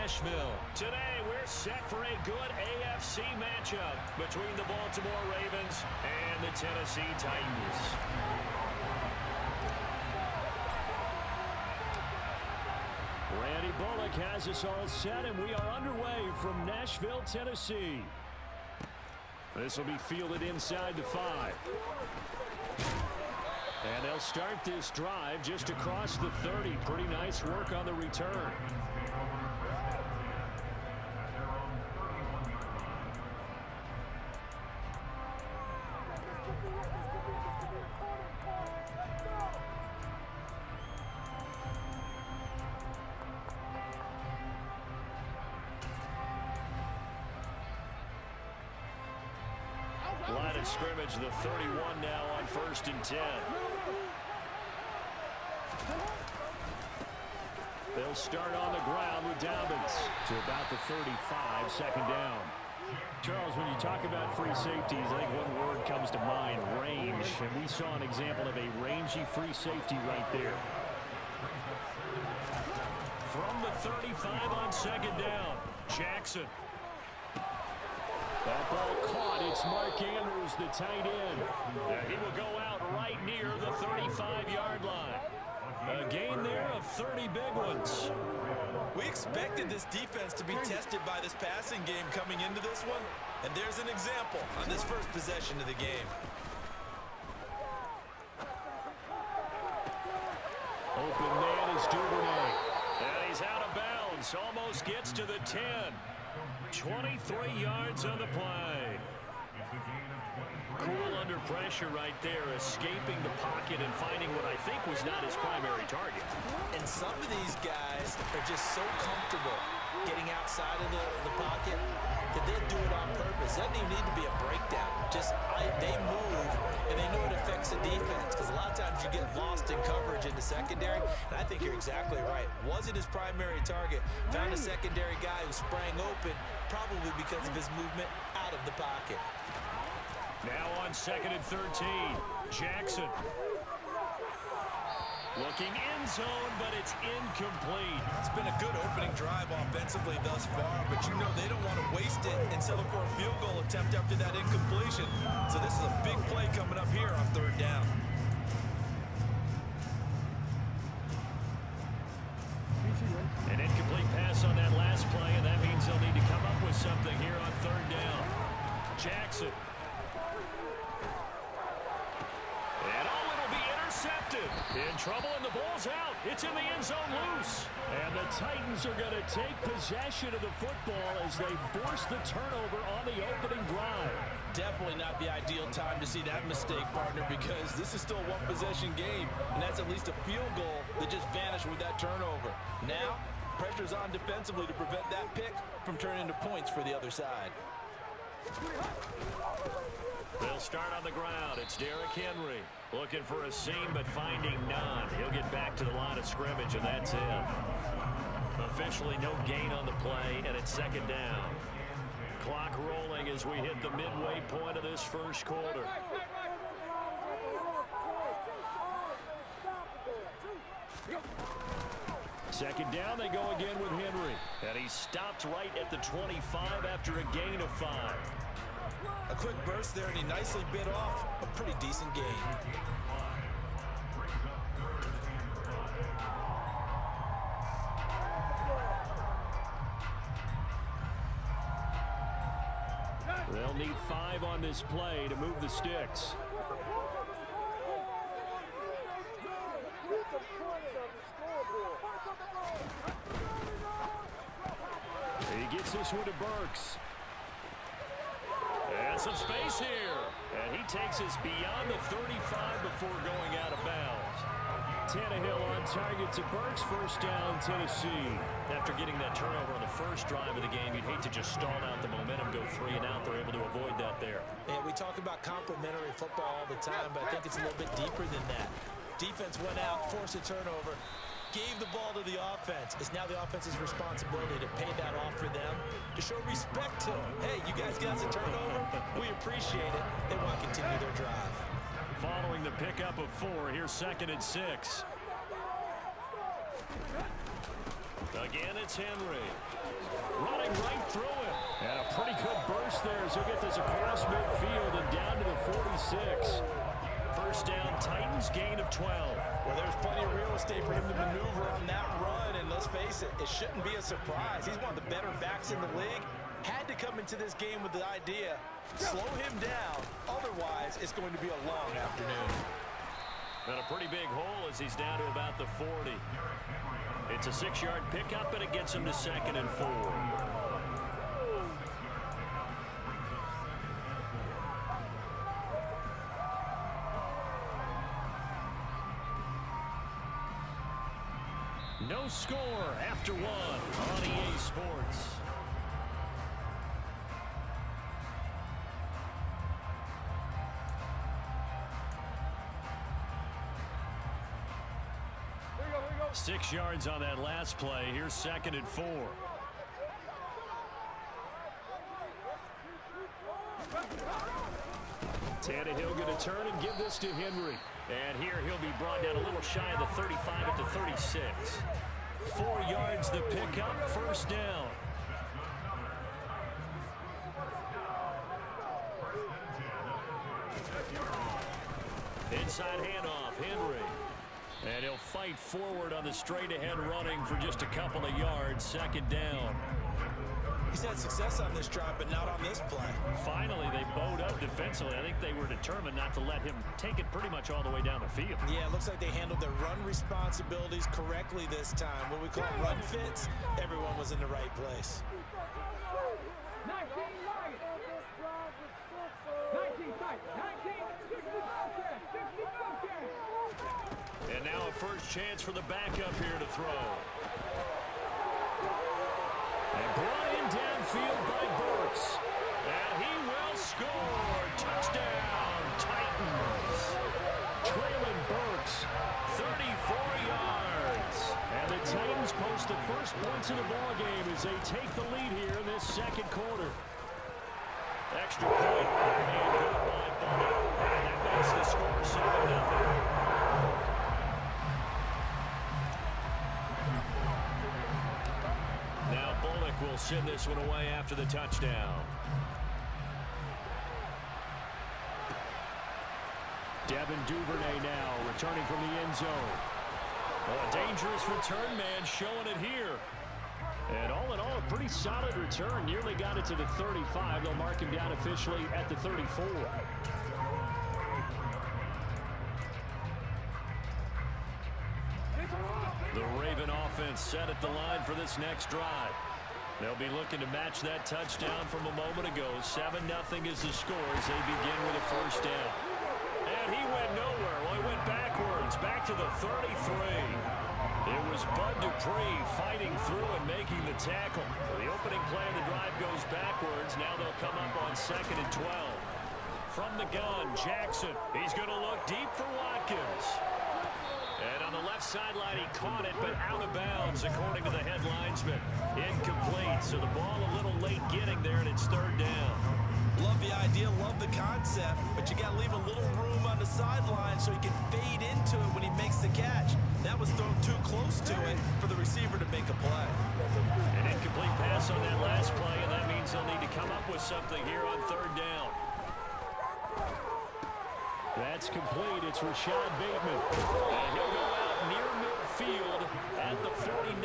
Nashville. Today, we're set for a good AFC matchup between the Baltimore Ravens and the Tennessee Titans. Randy Bullock has us all set, and we are underway from Nashville, Tennessee. This will be fielded inside the 5. And they'll start this drive just across the 30. Pretty nice work on the return. Line of scrimmage, the 31 now on 1st and 10. They'll start on the ground with Dobbins to about the 35, second down. Charles, when you talk about free safeties, I think one word comes to mind, range. And we saw an example of a rangy free safety right there. From the 35 on second down, Jackson. That ball caught. It's Mark Andrews, the tight end. He will go out right near the 35-yard line. A gain there of 30 big ones. We expected this defense to be tested by this passing game coming into this one, and there's an example on this first possession of the game. Open man is Duvernay. And he's out of bounds. Almost gets to the 10. 23 yards on the play. Cool under pressure right there, escaping the pocket and finding what I think was not his primary target. And some of these guys are just so comfortable getting outside of the pocket that they'll do it on purpose. It doesn't even need to be a breakdown. They move, and they know it affects the defense, because a lot of times you get lost in coverage in the secondary, and I think you're exactly right. Wasn't his primary target. Found a secondary guy who sprang open, probably because of his movement out of the pocket. Now on 2nd and 13, Jackson. Looking end zone, but it's incomplete. It's been a good opening drive offensively thus far, but you know they don't want to waste it and settle for a field goal attempt after that incompletion. So this is a big play coming up here on 3rd down. An incomplete pass on that last play, and that means they'll need to come up with something here on 3rd down. Jackson. In trouble, and the ball's out. It's in the end zone loose. And the Titans are going to take possession of the football as they force the turnover on the opening drive. Definitely not the ideal time to see that mistake, partner, because this is still a one-possession game, and that's at least a field goal that just vanished with that turnover. Now, pressure's on defensively to prevent that pick from turning into points for the other side. They'll start on the ground. It's Derrick Henry looking for a seam, but finding none. He'll get back to the line of scrimmage, and that's it. Officially no gain on the play, and it's 2nd down. Clock rolling as we hit the midway point of this first quarter. Second down, they go again with Henry. And he stopped right at the 25 after a gain of 5. A quick burst there, and he nicely bit off a pretty decent gain. They'll need 5 on this play to move the sticks. He gets this one to Burks. And some space here. And he takes us beyond the 35 before going out of bounds. Tannehill on target to Burks. 1st down, Tennessee. After getting that turnover on the first drive of the game, you'd hate to just stall out the momentum, go 3 and out. They're able to avoid that there. Yeah, we talk about complementary football all the time, but I think it's a little bit deeper than that. Defense went out, forced a turnover, gave the ball to the offense. It's now the offense's responsibility to pay that off for them, to show respect to them. Hey, you guys got a turnover? We appreciate it. They want to continue their drive. Following the pickup of 4, here's 2nd and 6. Again, it's Henry. Running right through it. And a pretty good burst there as he'll get this across midfield and down to the 46. First down, Titans, gain of 12. Well, there's plenty of real estate for him to maneuver on that run, and let's face it, it shouldn't be a surprise. He's one of the better backs in the league. Had to come into this game with the idea, slow him down, otherwise it's going to be a long afternoon. And a pretty big hole as he's down to about the 40. It's a 6-yard pickup, and it gets him to 2nd and 4. No score after 1 on EA Sports. Here we go. 6 yards on that last play. Here's 2nd and 4. Tannehill going to turn and give this to Henry. And here he'll be brought down a little shy of the 35 at the 36. 4 yards the pickup, first down. Inside handoff, Henry. And he'll fight forward on the straight-ahead running for just a couple of yards, 2nd down. He's had success on this drive, but not on this play. Finally, they bowed up defensively. I think they were determined not to let him take it pretty much all the way down the field. Yeah, it looks like they handled their run responsibilities correctly this time. What we call run fits, everyone was in the right place. 19 Lions. 19 Titans. 19 60 And now a first chance for the backup here to throw. And brought in downfield by Burks. And he will score. Touchdown, Titans. Traylon Burks, 34 yards. And the Titans post the first points in the ballgame as they take the lead here in this 2nd quarter. Extra point. And good by Bullock. And that makes the score 7-0. Will send this one away after the touchdown. Devin Duvernay now returning from the end zone. Oh, a dangerous return man showing it here. And all in all, a pretty solid return. Nearly got it to the 35. They'll mark him down officially at the 34. The Raven offense set at the line for this next drive. They'll be looking to match that touchdown from a moment ago. 7-0 is the score as they begin with a first down. And he went nowhere. Well, he went backwards, back to the 33. It was Bud Dupree fighting through and making the tackle. The opening play of the drive goes backwards. Now they'll come up on 2nd and 12. From the gun, Jackson. He's going to look deep for Watkins. And on the left sideline, he caught it, but out of bounds, according to the head linesman. Incomplete, so the ball a little late getting there, and it's 3rd down. Love the idea, love the concept, but you got to leave a little room on the sideline so he can fade into it when he makes the catch. That was thrown too close to it for the receiver to make a play. An incomplete pass on that last play, and that means they'll need to come up with something here on 3rd down. That's complete. It's Rashad Bateman. And he'll go out near midfield at the 49.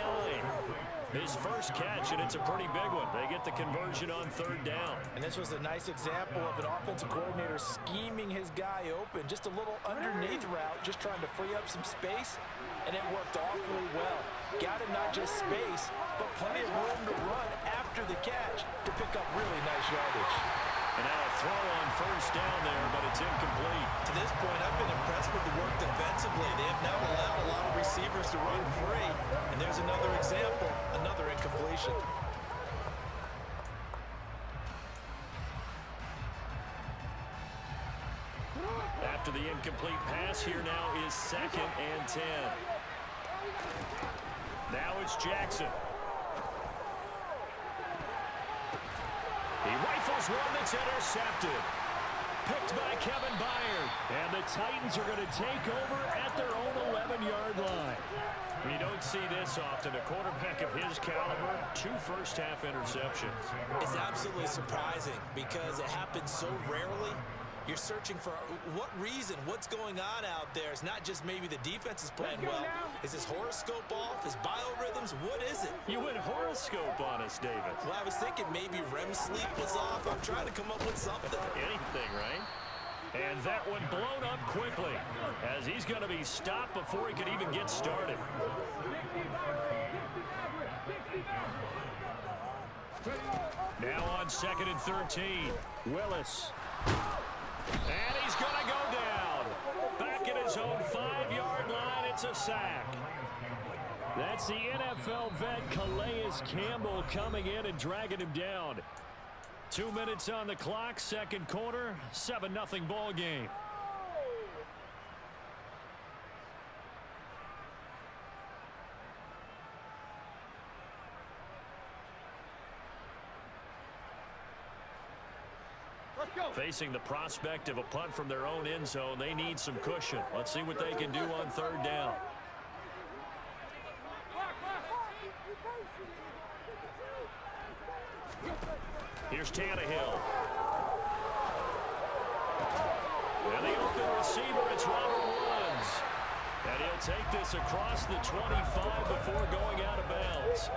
His first catch, and it's a pretty big one. They get the conversion on 3rd down. And this was a nice example of an offensive coordinator scheming his guy open. Just a little underneath route, just trying to free up some space, and it worked awfully well. Got him not just space, but plenty of room to run after the catch to pick up really nice yardage. And now a throw on 1st down there, but it's incomplete. To this point, I've been impressed with the work defensively. They have now allowed a lot of receivers to run free. And there's another example, another incompletion. After the incomplete pass, here now is 2nd and 10. Now it's Jackson. He rifles one that's intercepted. Picked by Kevin Byard. And the Titans are going to take over at their own 11-yard line. We don't see this often. A quarterback of his caliber, 2 first-half interceptions. It's absolutely surprising because it happens so rarely. You're searching for what reason, what's going on out there. It's not just maybe the defense is playing well. Is his horoscope off? His biorhythms? What is it? You went horoscope on us, David. Well, I was thinking maybe REM sleep was off. I'm trying to come up with something. Anything, right? And that one blown up quickly as he's going to be stopped before he could even get started. Now on 2nd and 13. Willis. And he's going to go down. Back at his own 5-yard line, it's a sack. That's the NFL vet Calais Campbell coming in and dragging him down. 2 minutes on the clock, second quarter, 7-0 ball game. Facing the prospect of a punt from their own end zone, they need some cushion. Let's see what they can do on 3rd down. Here's Tannehill. And the open receiver, it's Robert Woods. And he'll take this across the 25 before going out of bounds.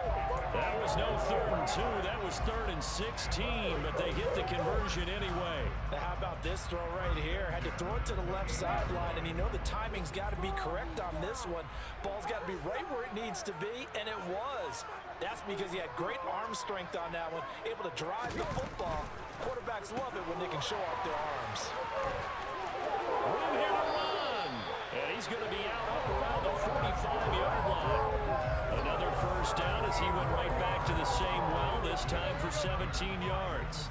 That was no 3rd and 2. That was 3rd and 16, but they hit the conversion anyway. Now, how about this throw right here? Had to throw it to the left sideline, and you know the timing's got to be correct on this one. Ball's got to be right where it needs to be, and it was. That's because he had great arm strength on that one, able to drive the football. Quarterbacks love it when they can show off their arms. Room here to run. And he's going to be out up around the 45-yard line. Another first down as he went right back to the same well, this time for 17 yards.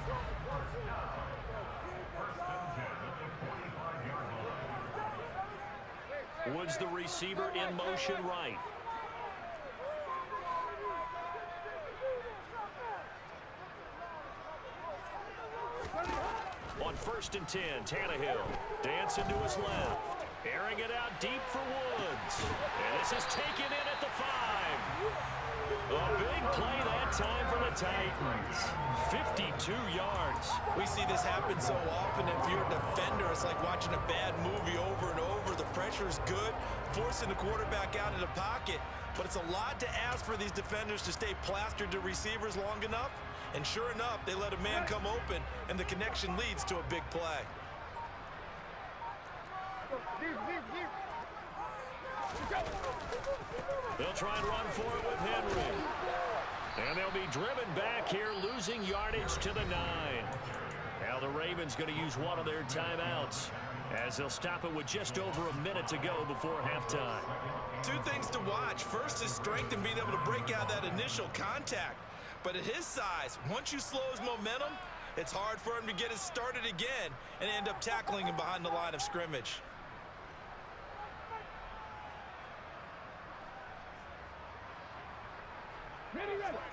Woods, the receiver, in motion right. On 1st and 10, Tannehill dancing to his left. Airing it out deep for Woods. And this is taken in at the 5. A big play that time for the Titans. 52 yards. We see this happen so often. If you're a defender, it's like watching a bad movie over and over. The pressure's good, forcing the quarterback out of the pocket. But it's a lot to ask for these defenders to stay plastered to receivers long enough. And sure enough, they let a man come open, and the connection leads to a big play. They'll try and run for it with Henry. And they'll be driven back here, losing yardage to the 9. Now the Ravens going to use one of their timeouts as they'll stop it with just over a minute to go before halftime. 2 things to watch. First is strength and being able to break out that initial contact. But at his size, once you slow his momentum, it's hard for him to get it started again and end up tackling him behind the line of scrimmage.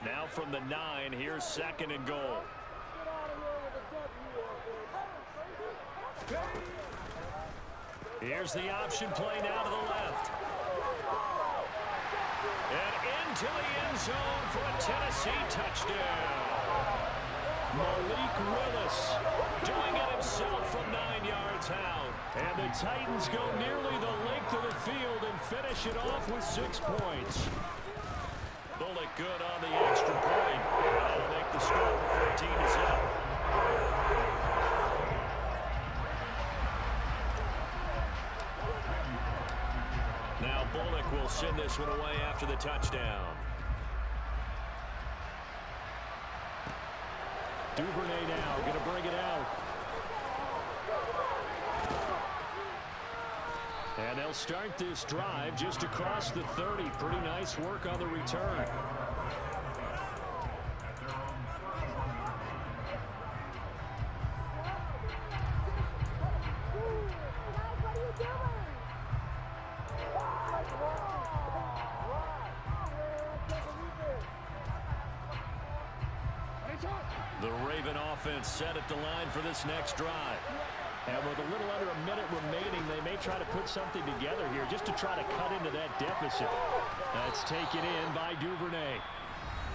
Now from the 9, here's 2nd and goal. Here's the option play now to the left. And into the end zone for a Tennessee touchdown. Malik Willis doing it himself from 9 yards out. And the Titans go nearly the length of the field and finish it off with 6 points. Bullock good on the extra point. That'll make the score 14-0. Now Bullock will send this one away after the touchdown. Duvernay now going to bring it out. And they'll start this drive just across the 30. Pretty nice work on the return. The Raven offense set at the line for this next drive. And with a little under a minute remaining, they may try to put something together here just to try to cut into that deficit. That's taken in by Duvernay.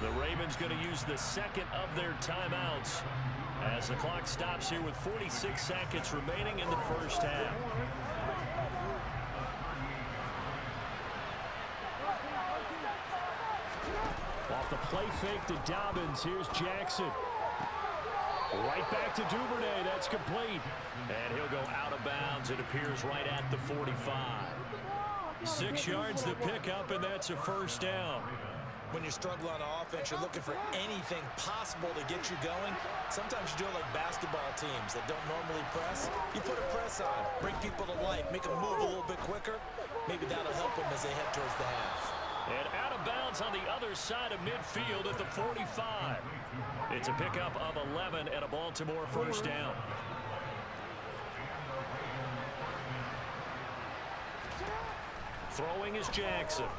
The Ravens going to use the second of their timeouts as the clock stops here with 46 seconds remaining in the first half. Off the play fake to Dobbins. Here's Jackson. Right back to Duvernay. That's complete. And he'll go out of bounds. It appears right at the 45. 6 yards to pick up, and that's a first down. When you're struggling on offense, you're looking for anything possible to get you going. Sometimes you do it like basketball teams that don't normally press. You put a press on, bring people to life, make them move a little bit quicker. Maybe that'll help them as they head towards the half. And out of bounds on the other side of midfield at the 45. It's a pickup of 11 and a Baltimore first down. Throwing is Jackson.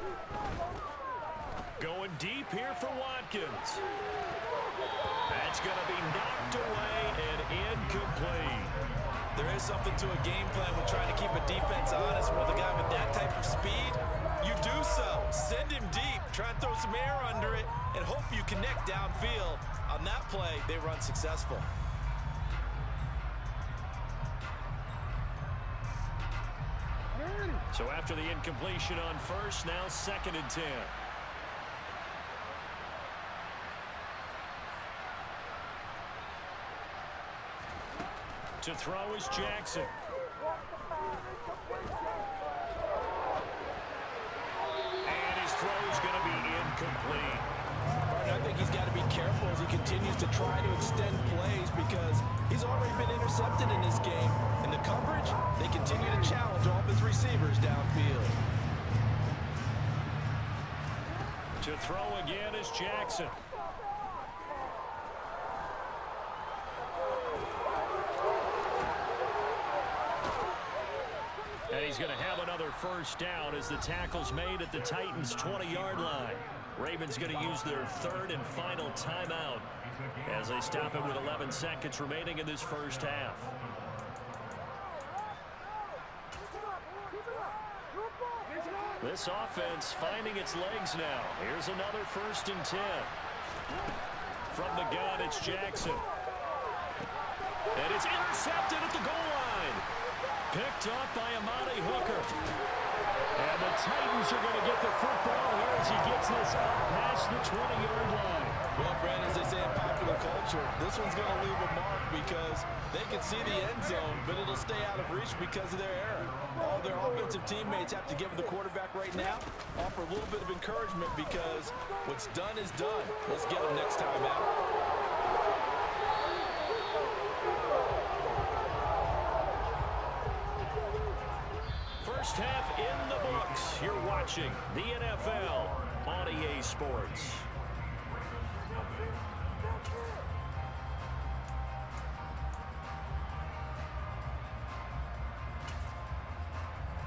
Going deep here for Watkins. That's going to be knocked away and incomplete. There is something to a game plan with trying to keep a defense honest. With a guy with that type of speed, you do so. Send him deep. Try and throw some air under it and hope you connect downfield. On that play, they run successful. So after the incompletion on first, now 2nd and 10. To throw is Jackson. And his throw is going to be incomplete. I think he's got to be careful as he continues to try to extend plays because he's already been intercepted in this game. In the coverage, they continue to challenge all of his receivers downfield. To throw again is Jackson. And he's going to have another first down as the tackle's made at the Titans' 20-yard line. Ravens going to use their third and final timeout as they stop it with 11 seconds remaining in this first half. This offense finding its legs now. Here's another 1st and 10. From the gun, it's Jackson. And it's intercepted at the goal line. Picked off by Amani Hooker. And the Titans are going to get the football here as he gets this up past the 20-yard line. Well, Brandon, as they say in popular culture, this one's going to leave a mark because they can see the end zone, but it'll stay out of reach because of their error. All their offensive teammates have to give the quarterback right now, offer a little bit of encouragement because what's done is done. Let's get them next time out. First half in the books. You're watching the NFL on EA Sports.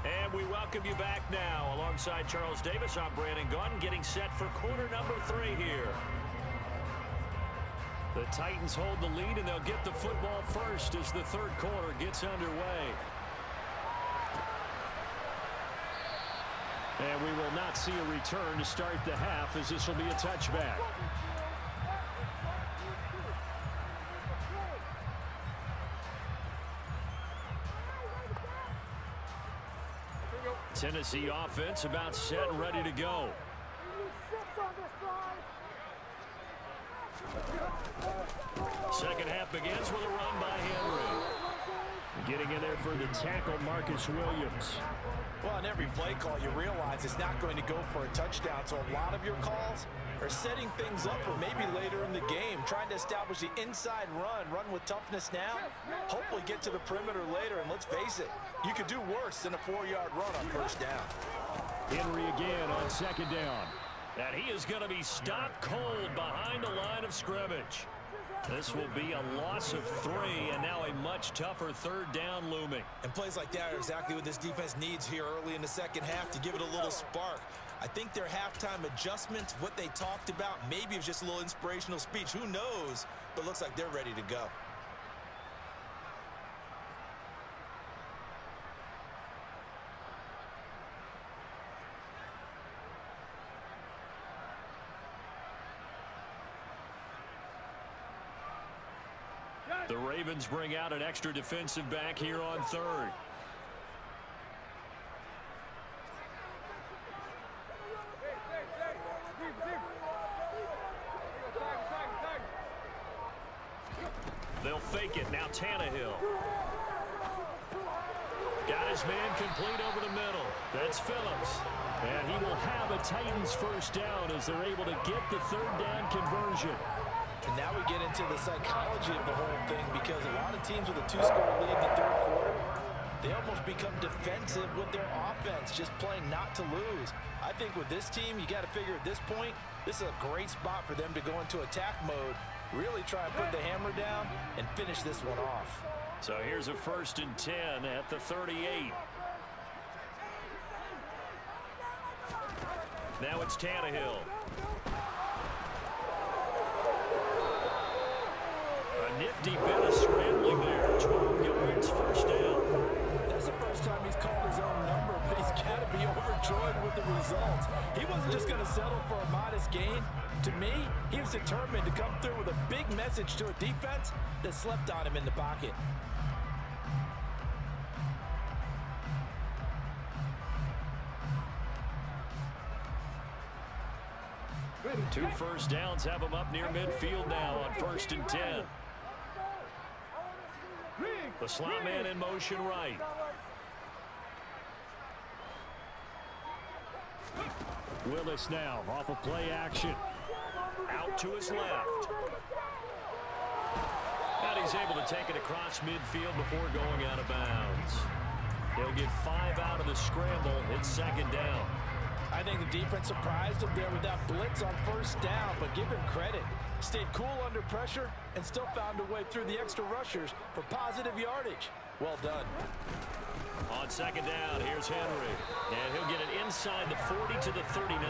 And we welcome you back now. Alongside Charles Davis, I'm Brandon Gunn, getting set for quarter number 3 here. The Titans hold the lead, and they'll get the football first as the third quarter gets underway. And we will not see a return to start the half, as this will be a touchback. Tennessee offense about set and ready to go. Second half begins with a run by Henry. Getting in there for the tackle, Marcus Williams. Well, on every play call, you realize it's not going to go for a touchdown. So a lot of your calls are setting things up for maybe later in the game, trying to establish the inside run with toughness now, hopefully get to the perimeter later. And let's face it, you could do worse than a 4-yard run on first down. Henry again on second down. And he is going to be stopped cold behind the line of scrimmage. This will be a loss of 3, and now a much tougher third down looming. And plays like that are exactly what this defense needs here early in the second half to give it a little spark. I think their halftime adjustments, what they talked about, maybe it was just a little inspirational speech. Who knows? But it looks like they're ready to go. The Ravens bring out an extra defensive back here on third. They'll fake it. Now Tannehill. Got his man complete over the middle. That's Phillips. And he will have a Titans first down as they're able to get the third down conversion. And now we get into the psychology of the whole thing, because a lot of teams with a two-score lead in the third quarter, they almost become defensive with their offense, just playing not to lose. I think with this team, you got to figure at this point, this is a great spot for them to go into attack mode, really try and put the hammer down and finish this one off. So here's a 1st and 10 at the 38. Now it's Tannehill. A nifty bit of scrambling there. 12 yards, first down. That's the first time he's called his own number, but he's got to be overjoyed with the results. He wasn't just going to settle for a modest gain. To me, he was determined to come through with a big message to a defense that slept on him in the pocket. Two first downs have him up near midfield now on 1st and 10. The slot man in motion right. Willis now off of play action. Out to his left. And he's able to take it across midfield before going out of bounds. He'll get 5 out of the scramble. It's 2nd down. I think the defense surprised him there with that blitz on 1st down, but give him credit. Stayed cool under pressure and still found a way through the extra rushers for positive yardage. Well done. On 2nd down, here's Henry. And he'll get it inside the 40 to the 39.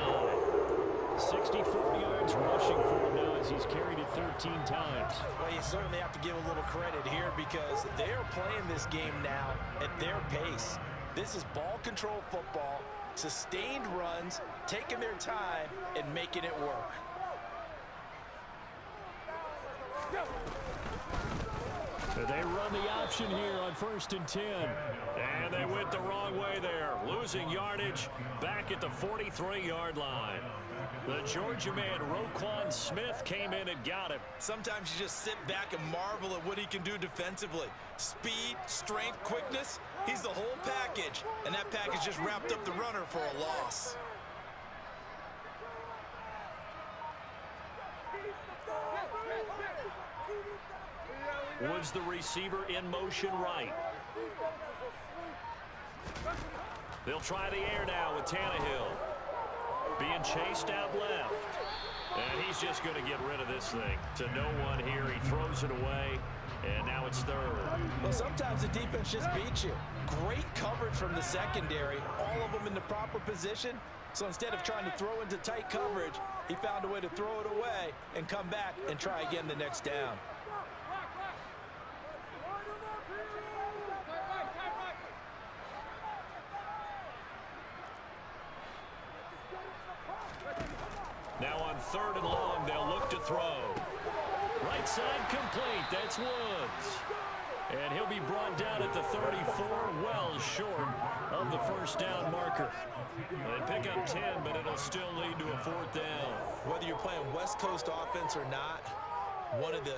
64 yards rushing for him now as he's carried it 13 times. Well, you certainly have to give a little credit here because they're playing this game now at their pace. This is ball control football, sustained runs, taking their time and making it work. They run the option here on 1st and 10. And they went the wrong way there. Losing yardage back at the 43-yard line. The Georgia man, Roquan Smith, came in and got him. Sometimes you just sit back and marvel at what he can do defensively. Speed, strength, quickness, he's the whole package. And that package just wrapped up the runner for a loss. Woods the receiver in motion right. They'll try the air now with Tannehill. Being chased out left. And he's just going to get rid of this thing to no one here. He throws it away, and now it's 3rd. Well, sometimes the defense just beats you. Great coverage from the secondary, all of them in the proper position. So instead of trying to throw into tight coverage, he found a way to throw it away and come back and try again the next down. Now on 3rd and long, they'll look to throw. Right side complete. That's Woods. And he'll be brought down at the 34, well short of the 1st down marker. They pick up 10, but it'll still lead to a 4th down. Whether you're playing West Coast offense or not, one of the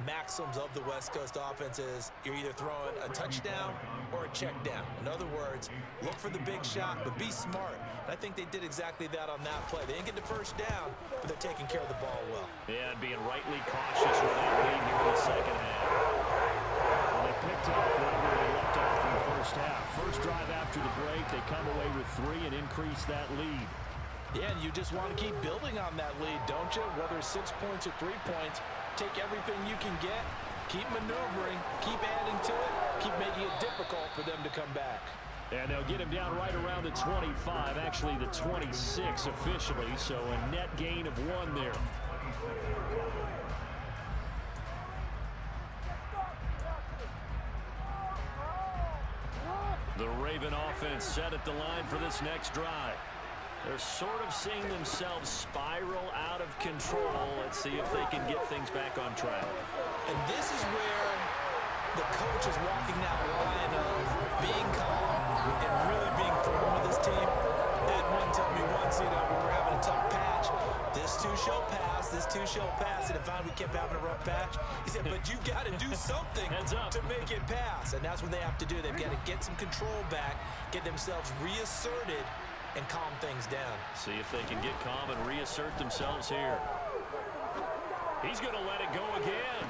maxims of the West Coast offense is you're either throwing a touchdown or a check down. In other words, look for the big shot, but be smart. And I think they did exactly that on that play. They didn't get the 1st down, but they're taking care of the ball well. Yeah, and being rightly cautious with that lead here in the 2nd half. Well, they picked up right where they left off in the 1st half. First drive after the break, they come away with 3 and increase that lead. Yeah, and you just want to keep building on that lead, don't you? Whether it's 6 points or 3 points, take everything you can get, keep maneuvering, keep adding to it, keep making it difficult for them to come back. And they'll get him down right around the 25, actually the 26 officially, so a net gain of 1 there. The Raven offense set at the line for this next drive. They're sort of seeing themselves spiral out of control. Let's see if they can get things back on track. And this is where the coach is walking that line of being calm and really being firm with his team. Ed Wood told me once, when we were having a tough patch, this too shall pass, this too shall pass. And if we kept having a rough patch, he said, but you got to do something to make it pass. And that's what they have to do. They've got to get some control back, get themselves reasserted, and calm things down. See if they can get calm and reassert themselves here. He's going to let it go again.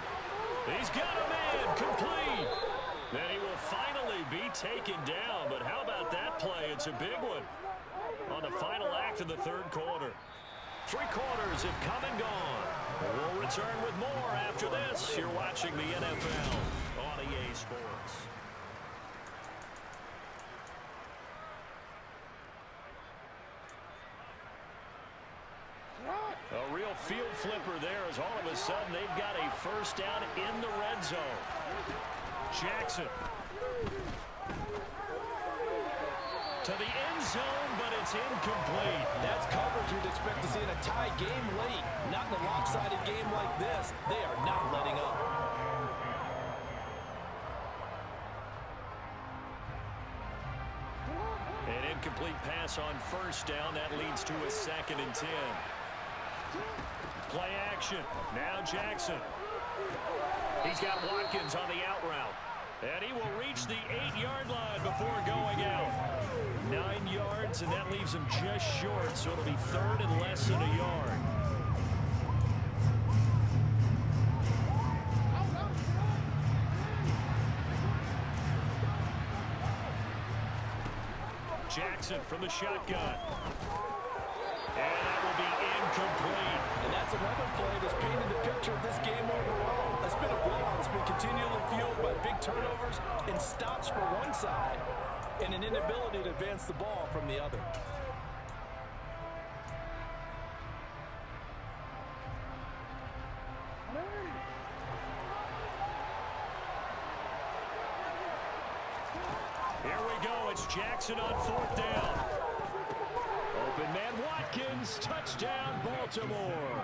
He's got a man complete. Then he will finally be taken down. But how about that play? It's a big one on the final act of the third quarter. 3 quarters have come and gone. We'll return with more after this. You're watching the NFL on EA Sports. A real field flipper there as all of a sudden they've got a first down in the red zone. Jackson to the end zone, but it's incomplete. That's coverage you'd expect to see in a tie game late. Not in a lopsided game like this. They are not letting up. An incomplete pass on first down. That leads to a 2nd and 10. Play action. Now Jackson. He's got Watkins on the out route. And he will reach the 8-yard line before going out. 9 yards, and that leaves him just short, so it'll be 3rd and less than a yard. Jackson from the shotgun. And that will be incomplete. And that's another play that's painted the picture of this game overall. It's been a blowout. It's been continually fueled by big turnovers and stops for one side and an inability to advance the ball from the other. Here we go. It's Jackson on 4th down. Open man Watkins. Touchdown, Baltimore.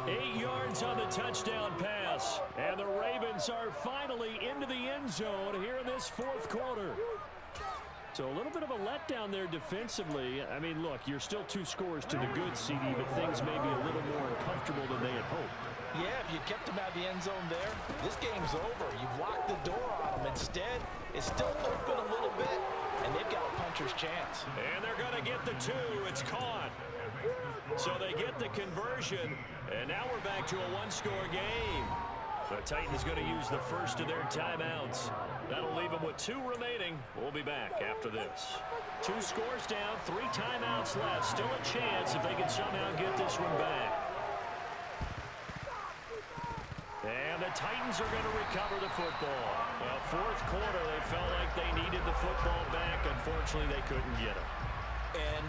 8 yards on the touchdown pass. And the Ravens are finally into the end zone here in this 4th quarter. So a little bit of a letdown there defensively. I mean, look, you're still 2 scores to the good, CD, but things may be a little more uncomfortable than they had hoped. Yeah, if you kept them out of the end zone there, this game's over. You've locked the door on them. Instead, it's still open a little bit, and they've got a puncher's chance. And they're going to get the 2. It's caught. So they get the conversion, and now we're back to a 1-score game. The Titans going to use the first of their timeouts. That'll leave them with 2 remaining. We'll be back after this. 2 scores down, 3 timeouts left. Still a chance if they can somehow get this one back. And the Titans are going to recover the football. Well, 4th quarter, they felt like they needed the football back. Unfortunately, they couldn't get it. And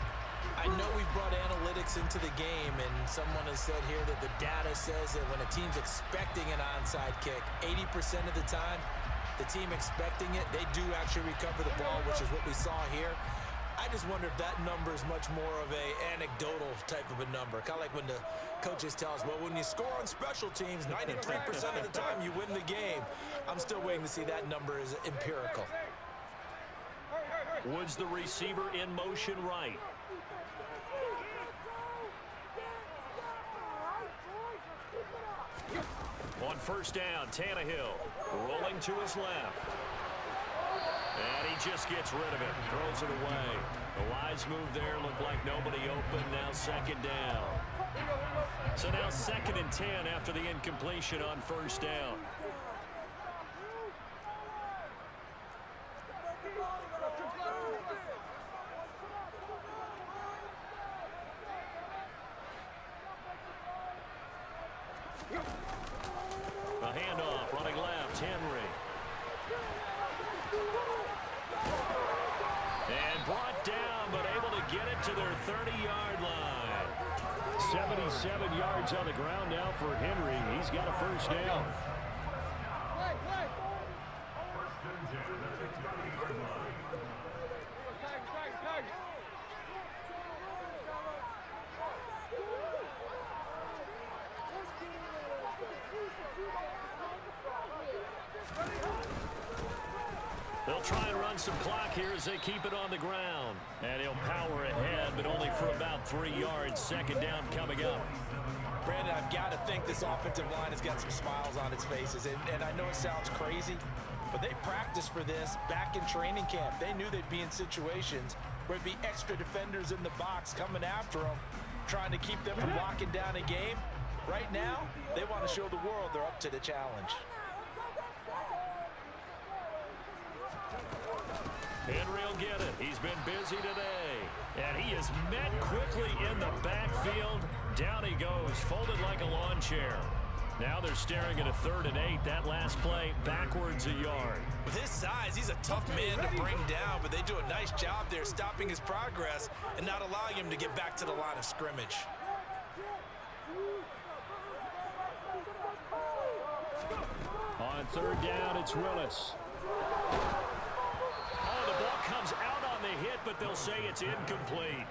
I know we've brought analytics into the game, and someone has said here that the data says that when a team's expecting an onside kick, 80% of the time, the team expecting it, they do actually recover the ball, which is what we saw here. I just wonder if that number is much more of a anecdotal type of a number. Kind of like when the coaches tell us, well, when you score on special teams, 93% of the time you win the game. I'm still waiting to see that number is empirical. Woods the receiver in motion right. On first down, Tannehill rolling to his left. And he just gets rid of it, throws it away. A wise move there, looked like nobody open, now 2nd down. So now 2nd and 10 after the incompletion on first down. A handoff, running left, Henry. And brought down, but able to get it to their 30-yard line. 77 yards on the ground now for Henry. He's got a first down. burn some clock here as they keep it on the ground. And he'll power ahead, but only for about 3 yards. Second down coming up. Brandon, I've got to think this offensive line has got some smiles on its faces. And I know it sounds crazy, but they practiced for this back in training camp. They knew they'd be in situations where there'd be extra defenders in the box coming after them, trying to keep them from locking down a game. Right now, they want to show the world they're up to the challenge. Henry will get it. He's been busy today. And he is met quickly in the backfield. Down he goes, folded like a lawn chair. Now they're staring at a 3rd and 8. That last play, backwards a yard. With his size, he's a tough man to bring down, but they do a nice job there stopping his progress and not allowing him to get back to the line of scrimmage. On 3rd down, it's Willis. Oh, the ball comes out on the hit, but they'll say it's incomplete.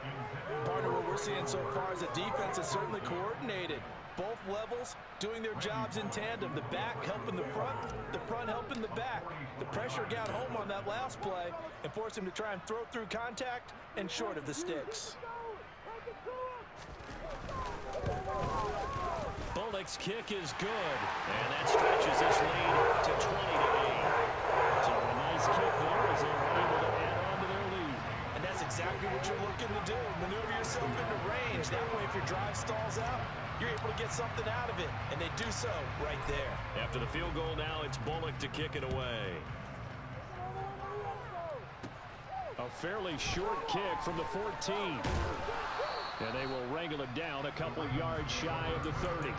Partner, what we're seeing so far is the defense is certainly coordinated. Both levels doing their jobs in tandem. The back helping the front helping the back. The pressure got home on that last play and forced him to try and throw through contact and short of the sticks. Bullock's kick is good, and that stretches this lead to 20-8. So a nice kick there as they were able to add on to their lead. And that's exactly what you're looking to do. Maneuver yourself into range. That way, if your drive stalls out, you're able to get something out of it. And they do so right there. After the field goal now, it's Bullock to kick it away. A fairly short kick from the 14. And they will wrangle it down a couple yards shy of the 30.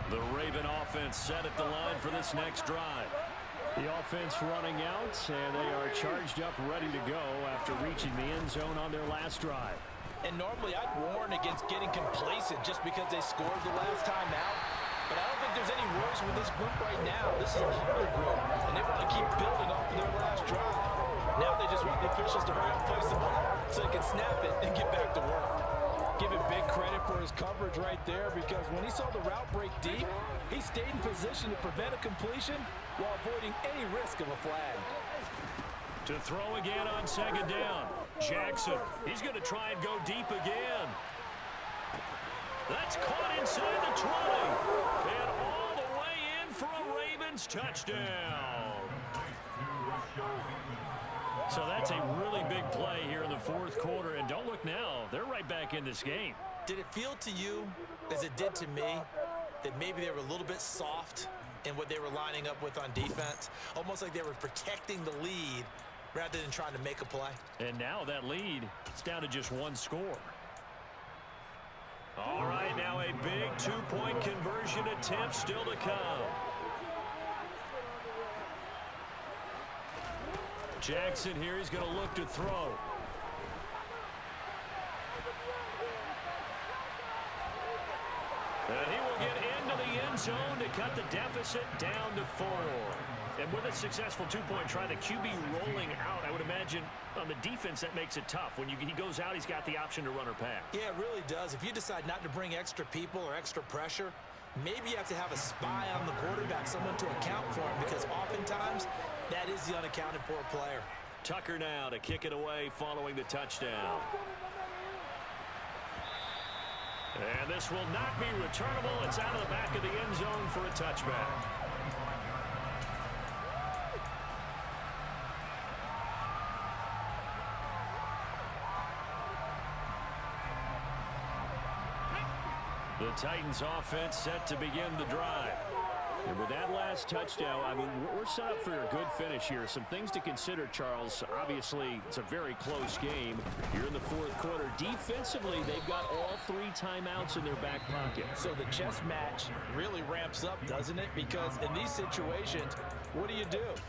The Raven offense set at the line for this next drive. The offense running out, and they are charged up, ready to go after reaching the end zone on their last drive. And normally I'd warn against getting complacent just because they scored the last time out. But I don't think there's any worries with this group right now. This is a hunger group, and they want to keep building off of their last drive. Now they just want the officials to hurry up and place the ball so they can snap it and get back to work. Give him big credit for his coverage right there, because when he saw the route break deep, he stayed in position to prevent a completion while avoiding any risk of a flag. To throw again on 2nd down. Jackson, he's going to try and go deep again. That's caught inside the 20. And all the way in for a Ravens touchdown. So that's a really big play here in the 4th quarter. And don't look now, they're right back in this game. Did it feel to you, as it did to me, that maybe they were a little bit soft in what they were lining up with on defense? Almost like they were protecting the lead rather than trying to make a play. And now that lead, it's down to just 1 score. All right, now a big 2-point conversion attempt still to come. Jackson here, he's going to look to throw. And he will get into the end zone to cut the deficit down to 4. And with a successful 2-point try, the QB rolling out, I would imagine on the defense that makes it tough. When he goes out, he's got the option to run or pass. Yeah, it really does. If you decide not to bring extra people or extra pressure, maybe you have to have a spy on the quarterback, someone to account for him, because oftentimes that is the unaccounted for player. Tucker now to kick it away following the touchdown. And this will not be returnable. It's out of the back of the end zone for a touchback. The Titans offense set to begin the drive. And with that last touchdown, I mean, we're set up for a good finish here. Some things to consider, Charles. Obviously, it's a very close game. You're in the 4th quarter. Defensively, they've got all 3 timeouts in their back pocket. So the chess match really ramps up, doesn't it? Because in these situations, what do?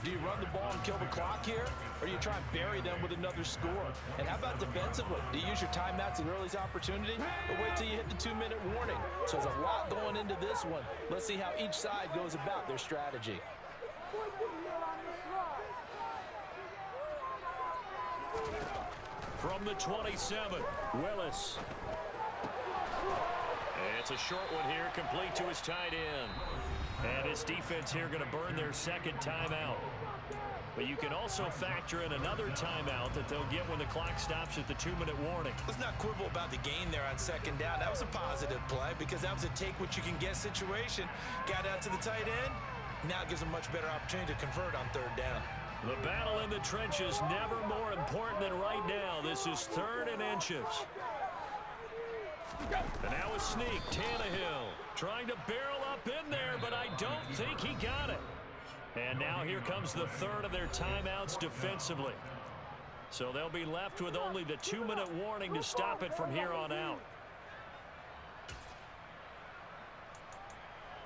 Do you run the ball and kill the clock here? Or do you try and bury them with another score? And how about defensively? Do you use your timeouts at earliest opportunity? Or wait till you hit the 2-minute warning? So there's a lot going into this one. Let's see how each side goes about their strategy. From the 27, Willis. And it's a short one here, complete to his tight end. And his defense here going to burn their second timeout. But you can also factor in another timeout that they'll get when the clock stops at the 2-minute warning. Let's not quibble about the gain there on second down. That was a positive play because that was a take-what-you-can-get situation. Got out to the tight end. Now it gives them much better opportunity to convert on third down. The battle in the trenches never more important than right now. This is 3rd and inches. And now a sneak. Tannehill trying to barrel up in there, but I don't think he got it. And now here comes the 3rd of their timeouts defensively. So they'll be left with only the 2-minute warning to stop it from here on out.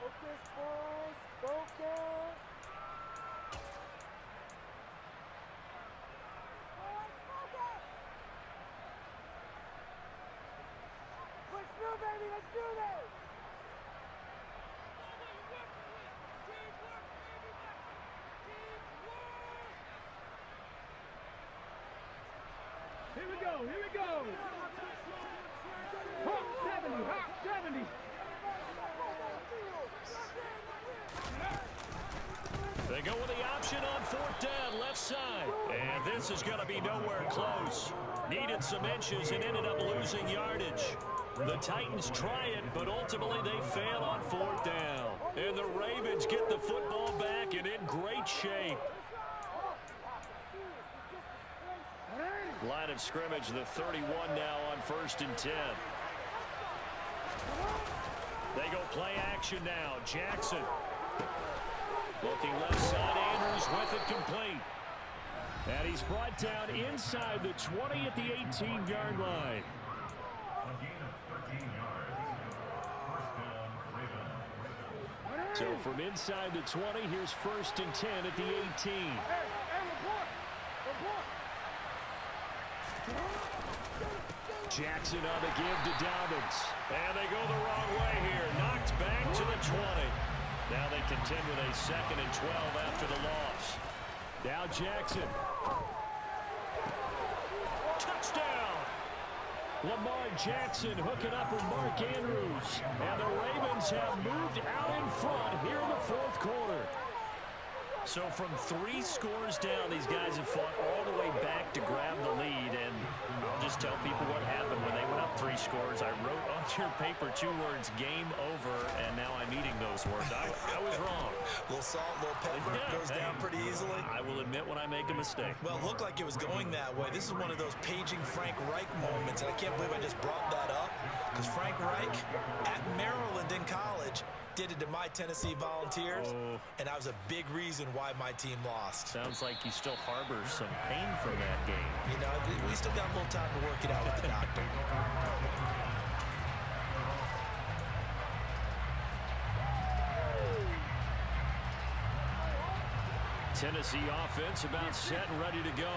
Focus, boys. Focus. Push through, baby. Let's do this. Here we go, here we go. Hawk 70, Hawk 70. They go with the option on 4th down, left side. And this is going to be nowhere close. Needed some inches and ended up losing yardage. The Titans try it, but ultimately they fail on 4th down. And the Ravens get the football back and in great shape. Line of scrimmage, the 31 now on 1st and 10. They go play action now. Jackson. Looking left side, Andrews with it complete. And he's brought down inside the 20 at the 18-yard line. So from inside the 20, here's 1st and 10 at the 18. Hey, report. Jackson on the give to Dobbins. And they go the wrong way here. Knocked back to the 20. Now they contend with a 2nd and 12 after the loss. Now Jackson. Touchdown! Lamar Jackson hooking up with Mark Andrews. And the Ravens have moved out in front here in the 4th quarter. So from 3 scores down, these guys have fought all the way back to grab the lead. And I'll just tell people what happened when they went up 3 scores. I wrote on your paper 2 words, game over, and now I'm eating those words. I was wrong. A little salt, a little pepper, goes down pretty easily. I will admit when I make a mistake. Well, it looked like it was going that way. This is one of those paging Frank Reich moments, and I can't believe I just brought that up. Because Frank Reich, at Maryland in college, did it to my Tennessee Volunteers, and that was a big reason why my team lost. Sounds like you still harbor some pain from that game. You know, we still got a little time to work it out with the doctor. Tennessee offense about set and ready to go.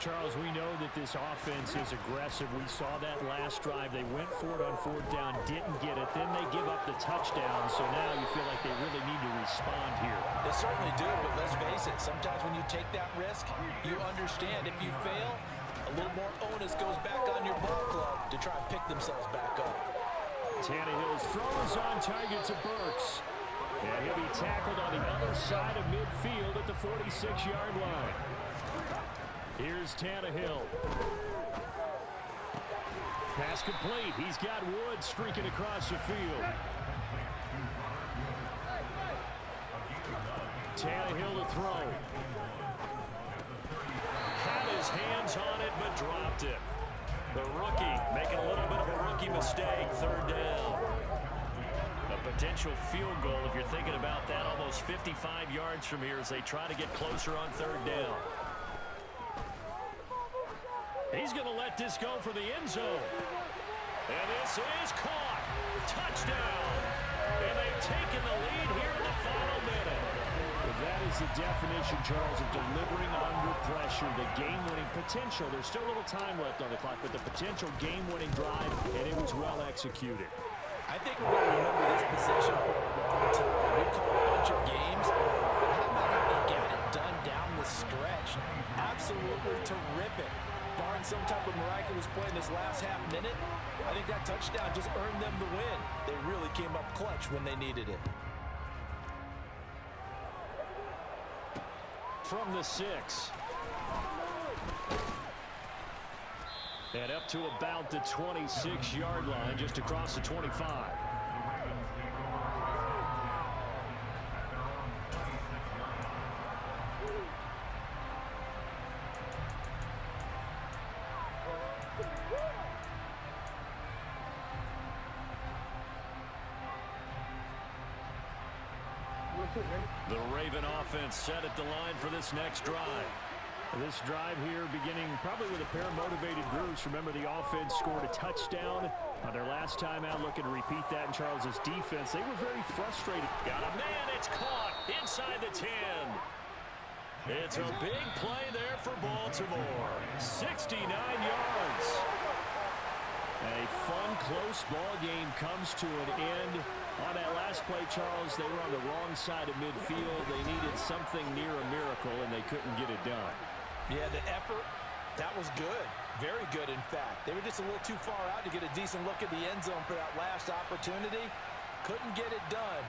Charles, we know that this offense is aggressive. We saw that last drive. They went for it on 4th down, didn't get it. Then they give up the touchdown. So now you feel like they really need to respond here. They certainly do, but let's face it. Sometimes when you take that risk, you understand if you fail, a little more onus goes back on your ball club to try and pick themselves back up. Tannehill's throw is on target to Burks. And he'll be tackled on the other side of midfield at the 46-yard line. Here's Tannehill. Pass complete. He's got Woods streaking across the field. Tannehill to throw. Had his hands on it, but dropped it. The rookie making a little bit of a rookie mistake. 3rd down. A potential field goal, if you're thinking about that, almost 55 yards from here as they try to get closer on 3rd down. He's going to let this go for the end zone. And this is caught. Touchdown. And they've taken the lead here in the final minute. Well, that is the definition, Charles, of delivering under pressure. The game-winning potential. There's still a little time left on the clock, but the potential game-winning drive, and it was well executed. I think we're going to remember this possession for a long time. We call a bunch of games, but how about how they got it done down the stretch? Absolutely terrific. play in this last half minute, I think that touchdown just earned them the win. They really came up clutch when they needed it. From the 6. And up to about the 26-yard line, just across the 25. The Raven offense set at the line for this next drive. This drive here beginning probably with a pair of motivated groups. Remember, the offense scored a touchdown on their last time out, looking to repeat that in Charles's defense. They were very frustrated. Got a man, it's caught inside the 10. It's a big play there for Baltimore. 69 yards. A fun, close ball game comes to an end. On that last play, Charles, they were on the wrong side of midfield. They needed something near a miracle, and they couldn't get it done. Yeah, the effort, that was good. Very good, in fact. They were just a little too far out to get a decent look at the end zone for that last opportunity. Couldn't get it done.